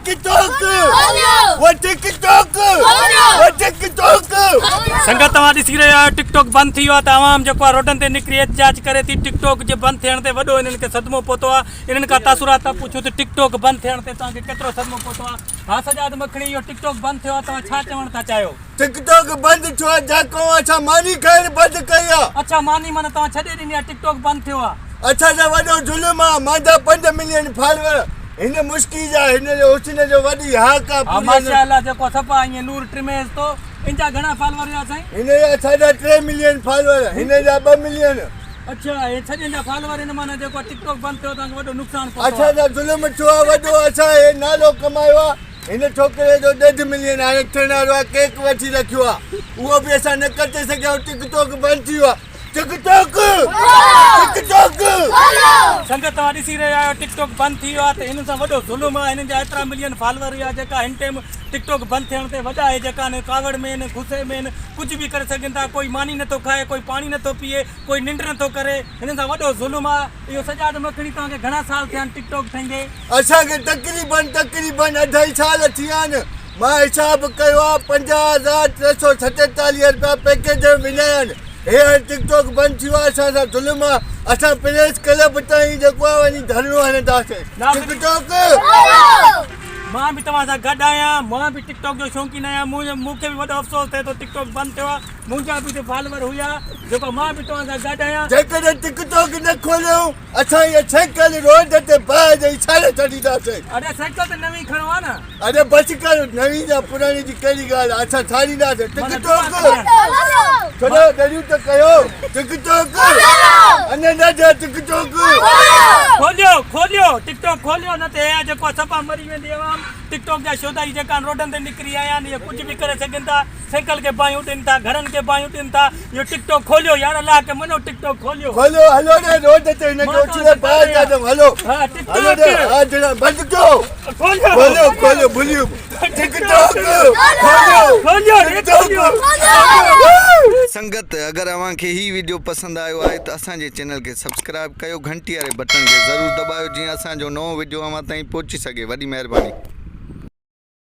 TikTok वो TikTok वो TikTok संगत तव्हां ॾिसी रहिया आहियो टिकटॉक बंदि थी वियो आहे त आवाम जेको आहे रोडनि ते निकिरी एहतिजाज करे थी टिकटॉक जे बंदि थियण ते वॾो इन्हनि खे सदमो पहुतो आहे इन्हनि खां तासुरात था पुछूं त टिकटॉक बंदि थियण ते तव्हांखे केतिरो सदमो पहुतो आहे हा सजाद मखणी इहो टिकटॉक बंदि थियो आहे तव्हां छा चवणु था चाहियो टिकटॉक बंदि थियो आहे जेको असां मानी खाइण बंदि कई आहे अच्छा मानी माना तव्हां छॾे ॾिनी आहे टिकटॉक बंदि थियो आहे अच्छा जा वॾो ज़ुल्म आहे मुंहिंजा 5 मिलियन फॉलोअर हिन मुश्किल जा हिन जो हुस्न जो वॾी हाक आहे माशाअल्लाह जेको सफ़ा ईअं नूर ट्रिमेज़ तो इनजा घणा फॉलोअर हुआ साईं हिन जा 3.5 मिलियन फॉलोअर हिन जा 2 मिलियन अच्छा हे छॾनि जा फॉलोअर हिन माना जेको टिकटॉक बंदि थियो तव्हांखे वॾो नुक़सानु पहुतो अच्छा जा ज़ुल्म थियो आहे वॾो असां हे नालो कमायो आहे हिन छोकिरे जो 1.5 मिलियन हाणे थियण वारो केक वठी रखियो आहे उहो बि असां न कटे सघिया टिकटॉक बंदि थी वियो आहे टिकटॉक टिकटॉक संगत तव्हां ॾिसी रहिया आहियो टिकटॉक बंदि थी वियो आहे त हिन सां वॾो ज़ुल्म आहे हिननि जा एतिरा मिलियन फॉलोअर हुआ जेका हिन टाइम टिकटॉक बंदि थियण ते वॾा आहे जेका आहिनि कावड़ में आहिनि गुस्से में आहिनि कुझु बि करे सघनि था कोई मानी नथो खाए कोई पाणी नथो पीए कोई निंड नथो करे हिन सां वॾो ज़ुल्म आहे इहो सजाद मखणी तव्हांखे घणा साल थिया आहिनि टिकटॉक ठहींदे असांखे तक़रीबन 2.5 साल थिया आहिनि मां हिसाब कयो आहे 50,347 रुपया पैकेज विञाया आहिनि हे टिकटॉक बंदि थी वियो आहे असां सां ज़ुल्म आहे असां प्रेस क्लब ताईं जेको आहे वञी धरनो हणंदासीं टिकटॉक मां बि तव्हां सां गॾु आहियां मां बि टिकटॉक जो शौक़ीन आहियां मूंखे बि वॾो अफ़सोस थिए थो टिकटॉक बंदि थियो आहे मुंहिंजा बि फॉलोअर हुआ जेको मां बि तव्हां सां गॾु आहियां जेकॾहिं टिकटॉक न खोलियूं असां इहा साइकिल रोड ते बाहि ॾेई छाड़े छॾींदासीं अरे साइकिल त नवीं खणो आहे न अरे बसि कर नवीं जा पुराणी जी कहिड़ी ॻाल्हि आहे असां छाड़ींदासीं टिकटॉक छॾो ॾरियूं त कयो टिकटॉक अञा न जा टिकटॉक खोलियो टिकटॉक खोलियो न त हे जेको सफ़ा मरी वेंदी आवाम टिकटॉक जा शोधाई जेका रोडनि ते निकिरी आया आहिनि इहे कुझु बि करे सघनि था साइकिल खे बाहियूं ॾियनि था घरनि खे बाहियूं ॾियनि था इहो टिकटॉक खोलियो यार अलाह खे मनो टिकटॉक खोलियो हलो ने रोड ते हिनखे उछले ॿाहिरि था ॾियूं हलो हा हलो ने हा जरा बंदि कयो खोलियो भुलियो टिकटॉक खोलियो संगत अगर अवां खे ही वीडियो पसंद आयो आहे त असांजे चैनल खे सब्सक्राइब कयो घंटी वारे बटन खे ज़रूर दबायो जीअं असांजो नओं वीडियो अवां ताईं पहुची सघे वॾी महिरबानी।